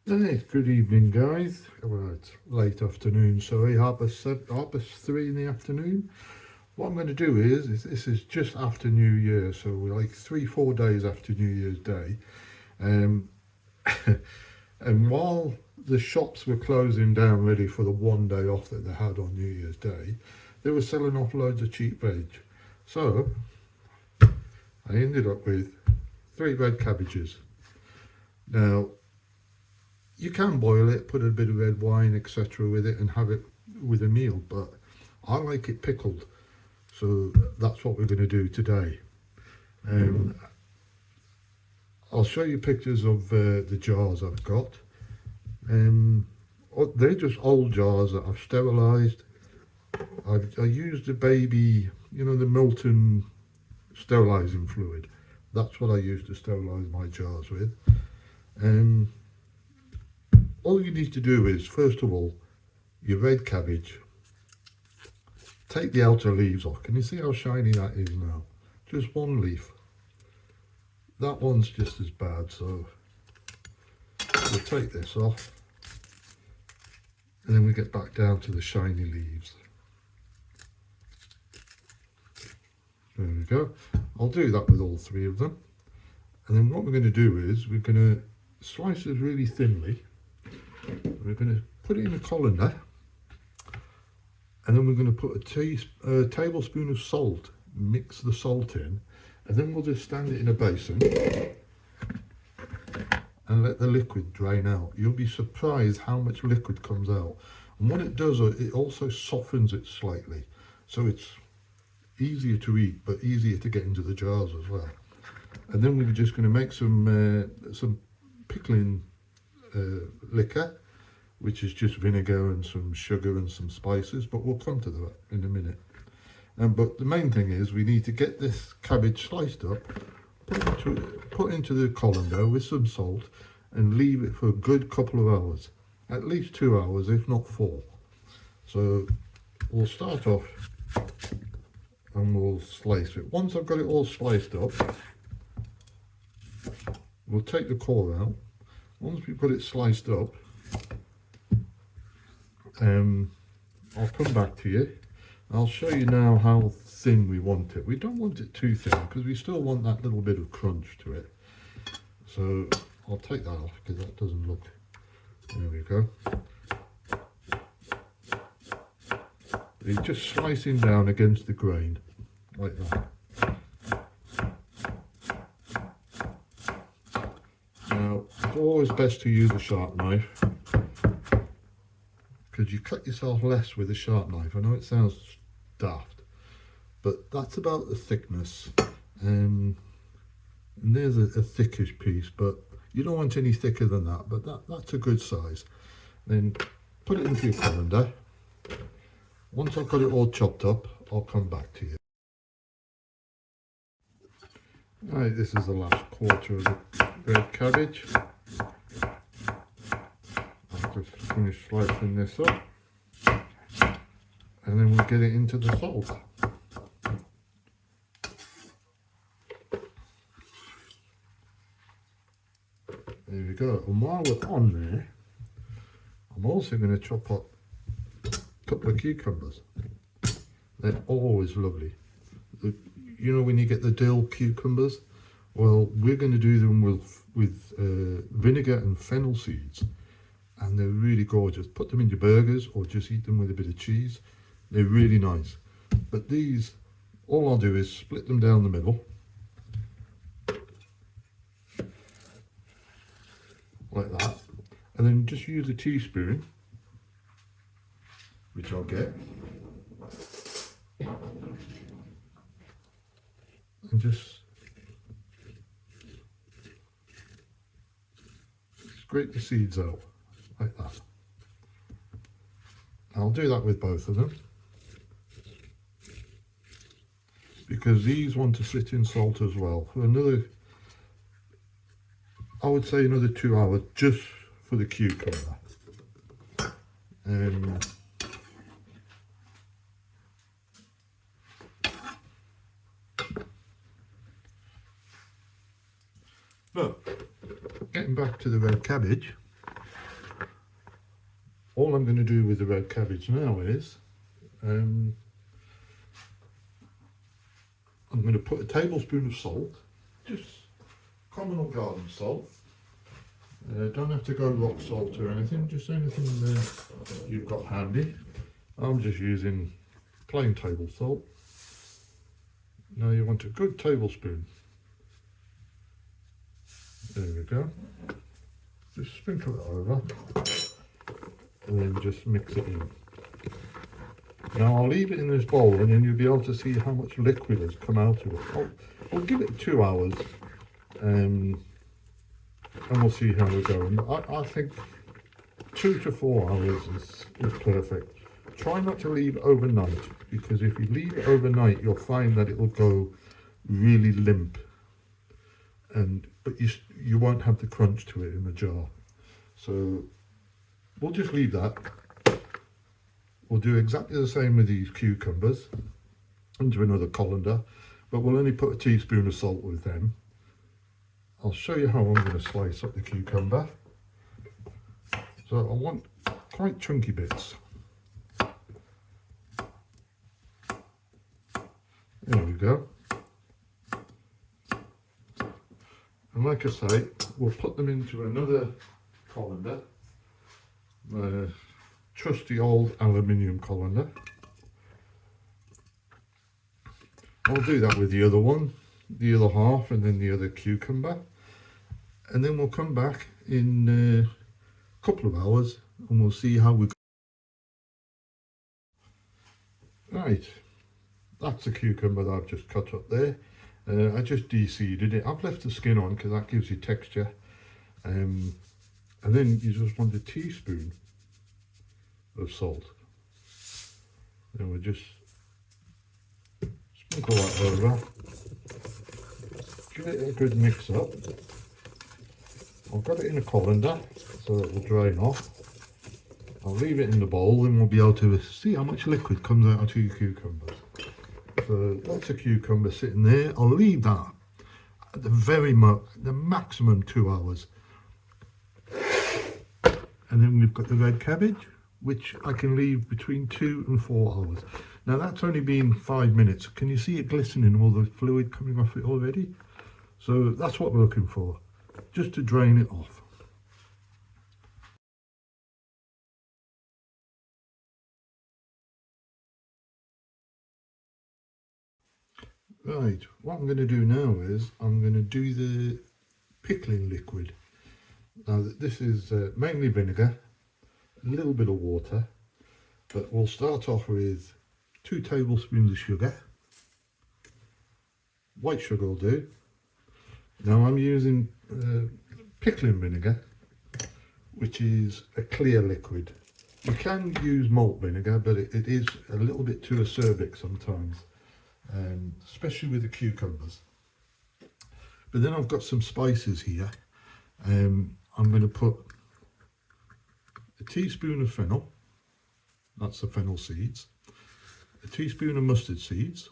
Hey, good evening, guys. Well, it's late afternoon, sorry, half past 3 in the afternoon. What I'm going to do is this is just after New Year, so we're like 3-4 days after New Year's Day. Um, and while the shops were closing down ready for the one day off that they had on New Year's Day, they were selling off loads of cheap veg. So I ended up with 3 red cabbages. Now, you can boil it, put a bit of red wine, etc. with it and have it with a meal, but I like it pickled. So that's what we're going to do today. I'll show you pictures of the jars I've got. They're just old jars that I've sterilised. I used the baby, the Milton sterilising fluid. That's what I use to sterilise my jars with. All you need to do is, first of all, your red cabbage, take the outer leaves off. Can you see how shiny that is now? Just one leaf. That one's just as bad, so we'll take this off. And then we get back down to the shiny leaves. There we go. I'll do that with all 3 of them. And then what we're going to do is we're going to slice it really thinly. We're going to put it in a colander. And then we're going to put a tablespoon of salt, mix the salt in. And then we'll just stand it in a basin and let the liquid drain out. You'll be surprised how much liquid comes out. And what it does, it also softens it slightly. So it's easier to eat, but easier to get into the jars as well. And then we're just going to make some pickling liquor, which is just vinegar and some sugar and some spices, but we'll come to that in a minute. But the main thing is we need to get this cabbage sliced up, put into the colander with some salt and leave it for a good couple of hours, at least 2 hours, if not 4. So we'll start off and we'll slice it. Once I've got it all sliced up, we'll take the core out. Once we put it sliced up, I'll come back to you. I'll show you now how thin we want it. We don't want it too thin because we still want that little bit of crunch to it. So I'll take that off because that doesn't look... There we go. It's just slicing down against the grain like that. Now it's always best to use a sharp knife, because you cut yourself less with a sharp knife. I know it sounds daft, but that's about the thickness. And there's a thickish piece, but you don't want any thicker than that, but that's a good size. Then put it into your colander. Once I've got it all chopped up, I'll come back to you. Right, this is the last quarter of the red cabbage. Just finish slicing this up and then we'll get it into the salt. There we go. And while we're on there, I'm also going to chop up a couple of cucumbers. They're always lovely. You know when you get the dill cucumbers? Well, we're going to do them with vinegar and fennel seeds. And they're really gorgeous. Put them in your burgers or just eat them with a bit of cheese. They're really nice. But these, all I'll do is split them down the middle. Like that. And then just use a teaspoon, which I'll get. And just scrape the seeds out. Like that. I'll do that with both of them because these want to sit in salt as well for another, I would say another 2 hours just for the cucumber. But getting back to the red cabbage, I'm going to do with the red cabbage now is I'm going to put a tablespoon of salt, just common or garden salt. Don't have to go rock salt or anything, just anything you've got handy. I'm just using plain table salt. Now you want a good tablespoon. There we go. Just sprinkle it over and then just mix it in. Now I'll leave it in this bowl and then you'll be able to see how much liquid has come out of it. I'll give it 2 hours and we'll see how we go. And I think 2 to 4 hours is perfect. Try not to leave overnight, because if you leave it overnight you'll find that it will go really limp, but you won't have the crunch to it in the jar. So we'll just leave that. We'll do exactly the same with these cucumbers into another colander, but we'll only put a teaspoon of salt with them. I'll show you how I'm going to slice up the cucumber. So I want quite chunky bits. There we go. And like I say, we'll put them into another colander, trusty old aluminium colander. I'll do that with the other one, the other half, and then the other cucumber. And then we'll come back in a couple of hours and we'll see how we go. Right, that's the cucumber that I've just cut up there. I just de-seeded it. I've left the skin on because that gives you texture. And then you just want a teaspoon of salt. And we'll just sprinkle that over. Give it a good mix up. I've got it in a colander so it will drain off. I'll leave it in the bowl and we'll be able to see how much liquid comes out of 2 cucumbers. So lots of cucumber sitting there. I'll leave that at the maximum 2 hours. And then we've got the red cabbage, which I can leave between 2 and 4 hours. Now that's only been 5 minutes. Can you see it glistening, all the fluid coming off it already? So that's what we're looking for, just to drain it off. Right, what I'm going to do now is I'm going to do the pickling liquid. Now this is mainly vinegar, a little bit of water, but we'll start off with 2 tablespoons of sugar. White sugar will do. Now I'm using pickling vinegar, which is a clear liquid. You can use malt vinegar, but it is a little bit too acerbic sometimes, especially with the cucumbers. But then I've got some spices here. I'm going to put a teaspoon of fennel, that's the fennel seeds, a teaspoon of mustard seeds,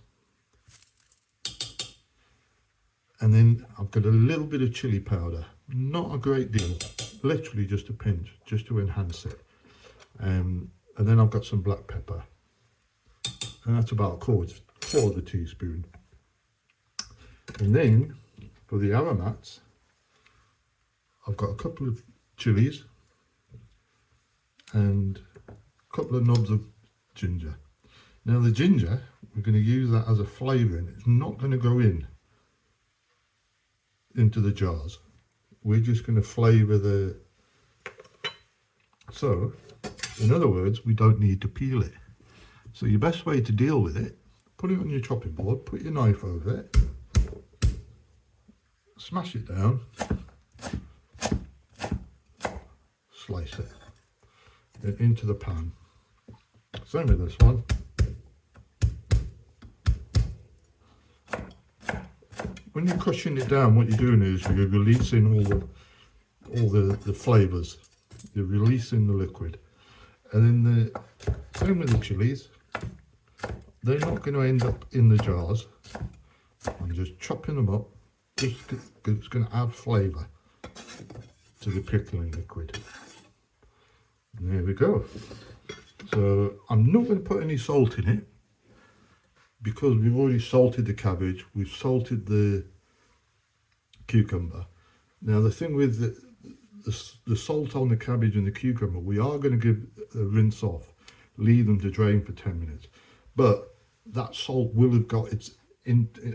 and then I've got a little bit of chili powder, not a great deal, literally just a pinch, just to enhance it. And then I've got some black pepper, and that's about a quarter of a teaspoon. And then for the aromats, I've got a couple of chilies and a couple of knobs of ginger. Now the ginger, we're going to use that as a flavouring. It's not going to go into the jars. We're just going to flavour the... So, in other words, we don't need to peel it. So your best way to deal with it, put it on your chopping board, put your knife over it, smash it down, slice it, then into the pan. Same with this one. When you're crushing it down, what you're doing is you're releasing all the flavours. You're releasing the liquid. And then same with the chilies. They're not going to end up in the jars. I'm just chopping them up, just because it's going to add flavour to the pickling liquid. There we go. So I'm not going to put any salt in it because we've already salted the cabbage, we've salted the cucumber. Now the thing with the salt on the cabbage and the cucumber, we are going to give a rinse off, leave them to drain for 10 minutes. But that salt will have got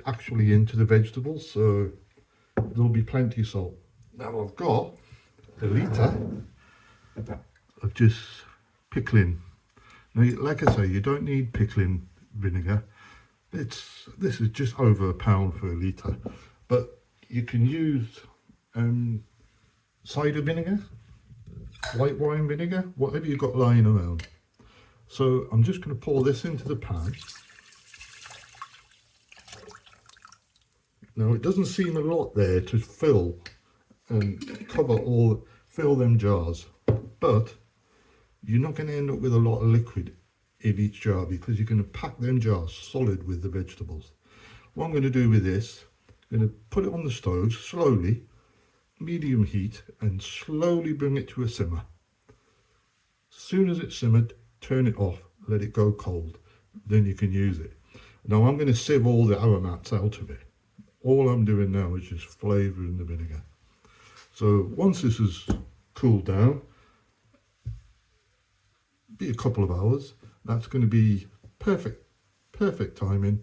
actually into the vegetables, so there'll be plenty of salt. Now I've got a litre of just pickling. Now, like I say, you don't need pickling vinegar. This is just over £1 for a litre, but you can use cider vinegar, white wine vinegar, whatever you've got lying around. So I'm just going to pour this into the pan. Now it doesn't seem a lot there to fill and fill them jars, but you're not going to end up with a lot of liquid in each jar because you're going to pack them jars solid with the vegetables. What I'm going to do with this, I'm going to put it on the stove slowly, medium heat, and slowly bring it to a simmer. As soon as it's simmered, turn it off, let it go cold, then you can use it. Now I'm going to sieve all the aromats out of it. All I'm doing now is just flavouring the vinegar. So once this has cooled down, be a couple of hours, that's going to be perfect timing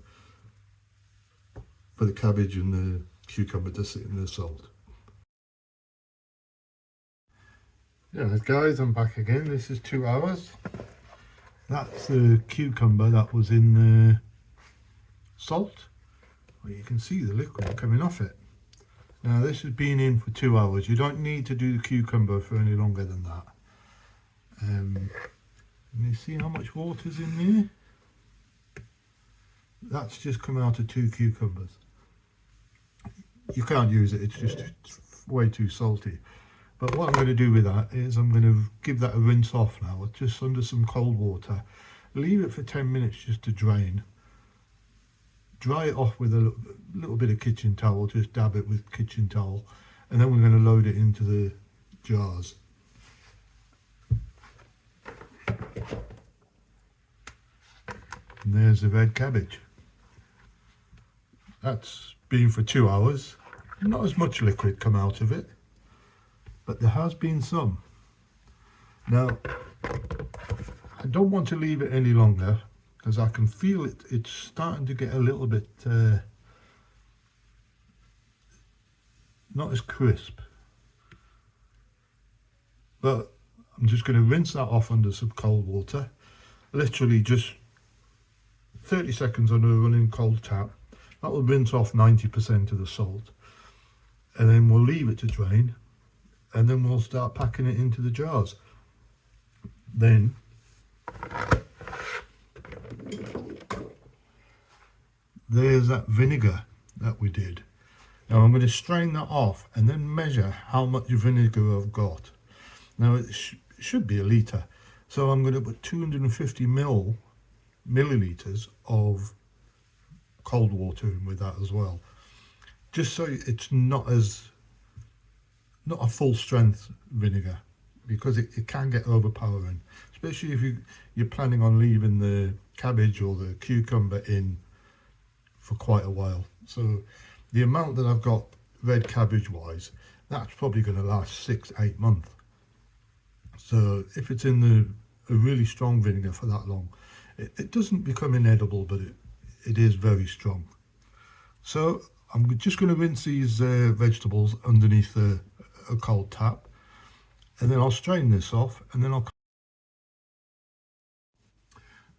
for the cabbage and the cucumber to sit in the salt. Yeah guys, I'm back again. This is 2 hours. That's the cucumber that was in the salt. Well, you can see the liquid coming off it. Now this has been in for 2 hours. You don't need to do the cucumber for any longer than that. And you see how much water's in there? That's just come out of 2 cucumbers. You can't use it, it's just way too salty. But what I'm going to do with that is I'm going to give that a rinse off now, just under some cold water. Leave it for 10 minutes just to drain. Dry it off with a little bit of kitchen towel, just dab it with kitchen towel. And then we're going to load it into the jars. And there's the red cabbage. That's been for 2 hours. Not as much liquid come out of it, but there has been some. Now, I don't want to leave it any longer because I can feel it's starting to get a little bit not as crisp. But I'm just going to rinse that off under some cold water. Literally just 30 seconds under a running cold tap. That will rinse off 90% of the salt. And then we'll leave it to drain. And then we'll start packing it into the jars. Then there's that vinegar that we did. Now I'm going to strain that off and then measure how much vinegar I've got. Now it should be a litre, so I'm going to put 250 millilitres of cold water in with that as well, just so it's not a full strength vinegar, because it can get overpowering, especially if you're planning on leaving the cabbage or the cucumber in for quite a while. So the amount that I've got red cabbage wise, that's probably going to last 6-8 months. So if it's in a really strong vinegar for that long, it doesn't become inedible, but it is very strong. So I'm just going to rinse these vegetables underneath a cold tap, and then I'll strain this off, and then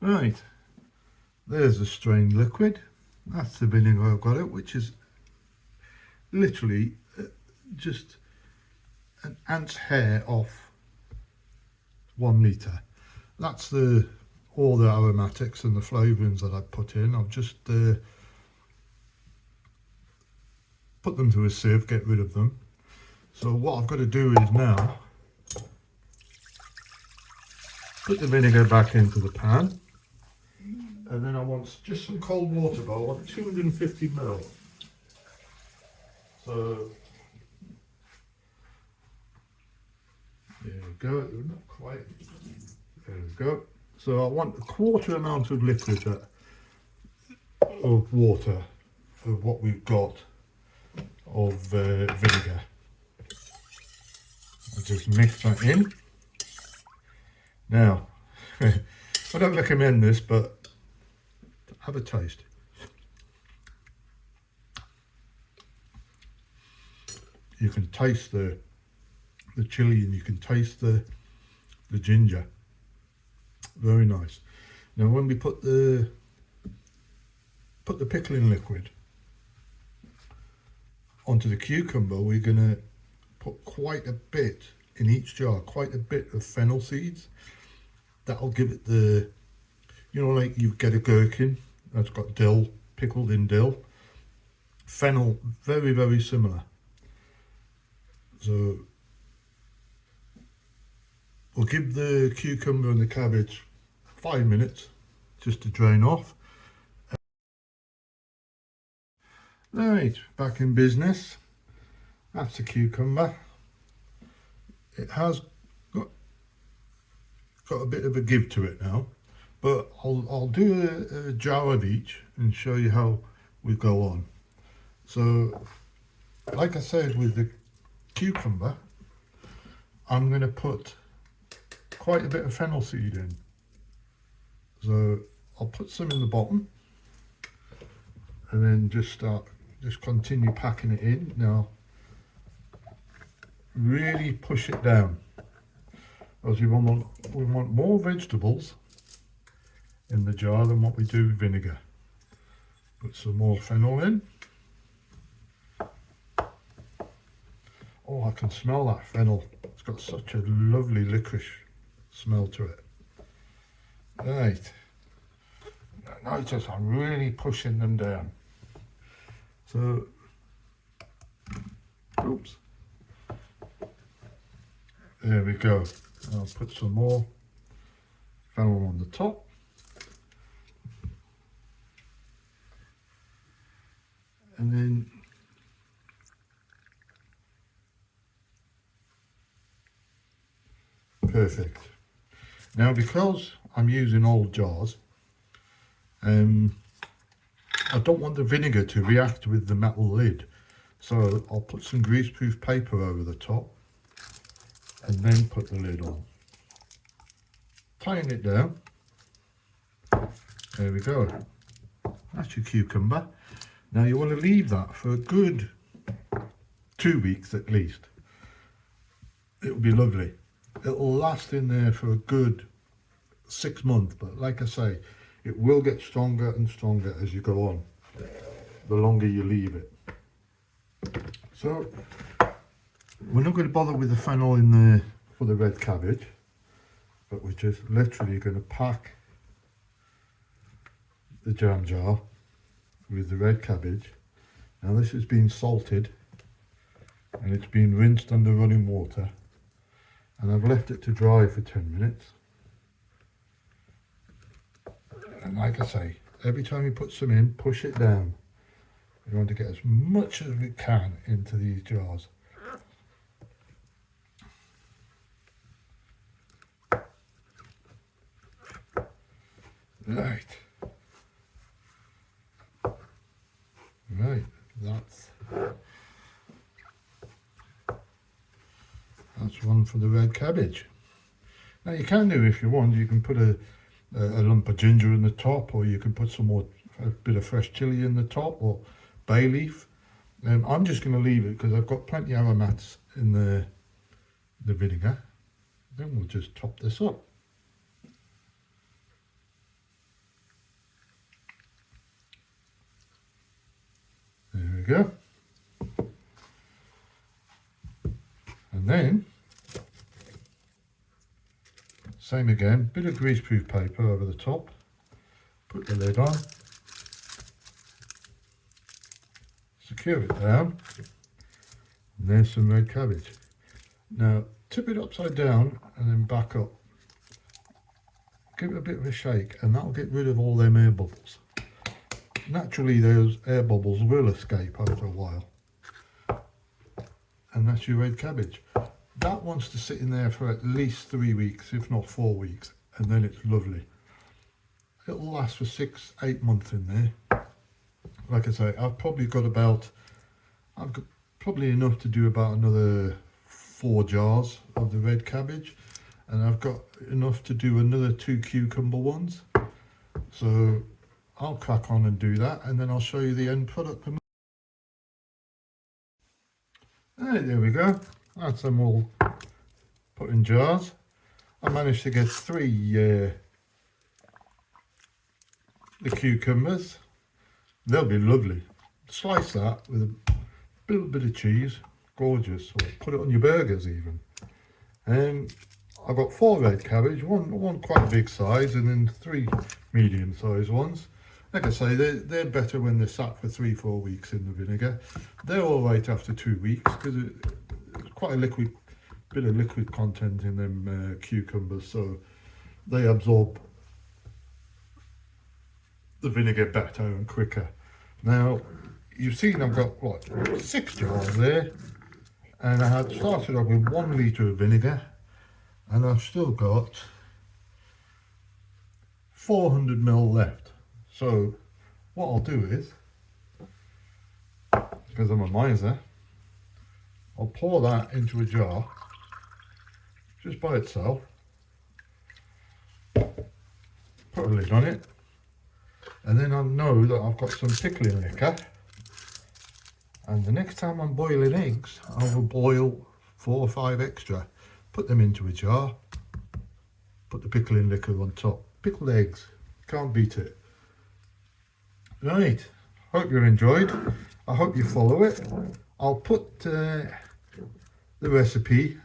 Right, there's the strained liquid. That's the vinegar I've got it, which is literally just an ant's hair off 1 litre. That's all the aromatics and the flavourings that I've put in. I've just put them to a sieve, get rid of them. So what I've got to do is now put the vinegar back into the pan, and then I want just some cold water, but I want 250 ml. So There we go, not quite. There we go. So I want a quarter amount of liquid of water of what we've got of vinegar. I'll just mix that in. Now, I don't recommend this, but have a taste. You can taste the chili and you can taste the ginger. Very nice. Now when we put the pickling liquid onto the cucumber, we're going to put quite a bit in each jar, quite a bit of fennel seeds. That'll give it the, you know, like you get a gherkin that's got dill, pickled in dill. Fennel, very, very similar. So we'll give the cucumber and the cabbage 5 minutes just to drain off. Right, back in business. That's the cucumber. It has got a bit of a give to it now, but I'll do a jar of each and show you how we go on. So, like I said, with the cucumber, I'm going to put quite a bit of fennel seed in. So I'll put some in the bottom and then just continue packing it in. Now really push it down, as we want more vegetables in the jar than what we do with vinegar. Put some more fennel in. Oh, I can smell that fennel. It's got such a lovely licorice smell to it. Right. Notice I'm really pushing them down. So, oops. There we go. I'll put some more fennel on the top. And then perfect. Now, because I'm using old jars, I don't want the vinegar to react with the metal lid, so I'll put some greaseproof paper over the top and then put the lid on. Tying it down. There we go. That's your cucumber. Now you want to leave that for a good 2 weeks at least. It'll be lovely. It'll last in there for a good 6 months, but like I say, it will get stronger and stronger as you go on, the longer you leave it. So we're not going to bother with the fennel in there for the red cabbage, but we're just literally going to pack the jam jar with the red cabbage. Now this has been salted and it's been rinsed under running water, and I've left it to dry for 10 minutes. And like I say, every time you put some in, push it down. We want to get as much as we can into these jars. Right. Right, that's one for the red cabbage. Now you can do, if you want, you can put a lump of ginger in the top, or you can put a bit of fresh chili in the top, or bay leaf. I'm just going to leave it because I've got plenty of aromats in the vinegar. Then we'll just top this up. There we go. And then, same again, bit of greaseproof paper over the top, put the lid on, secure it down, and there's some red cabbage. Now tip it upside down and then back up. Give it a bit of a shake and that'll get rid of all them air bubbles. Naturally those air bubbles will escape after a while. And that's your red cabbage. That wants to sit in there for at least 3 weeks, if not 4 weeks, and then it's lovely. It'll last for 6-8 months in there. Like I say, I've got probably enough to do about another 4 jars of the red cabbage, and I've got enough to do another 2 cucumber ones. So I'll crack on and do that, and then I'll show you the end product. There we go. That's them all put in jars. I managed to get 3 the cucumbers. They'll be lovely. Slice that with a little bit of cheese. Gorgeous. Or put it on your burgers even. I've got 4 red cabbage, one quite a big size, and then 3 medium sized ones. Like I say, they're better when they're sat for 3-4 weeks in the vinegar. They're all right after 2 weeks because it's quite a bit of liquid content in them cucumbers, so they absorb the vinegar better and quicker. Now, you've seen I've got what, 6 jars there, and I had started off with 1 litre of vinegar, and I've still got 400 ml left. So what I'll do is, because I'm a miser, I'll pour that into a jar just by itself, put a lid on it, and then I know that I've got some pickling liquor, and the next time I'm boiling eggs, I will boil 4 or 5 extra, put them into a jar, put the pickling liquor on top. Pickled eggs, can't beat it. Right, hope you enjoyed. I hope you follow it. I'll put the recipe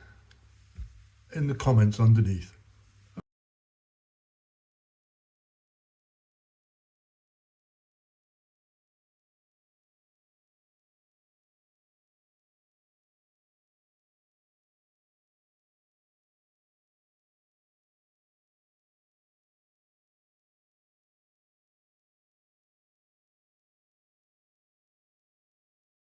in the comments underneath.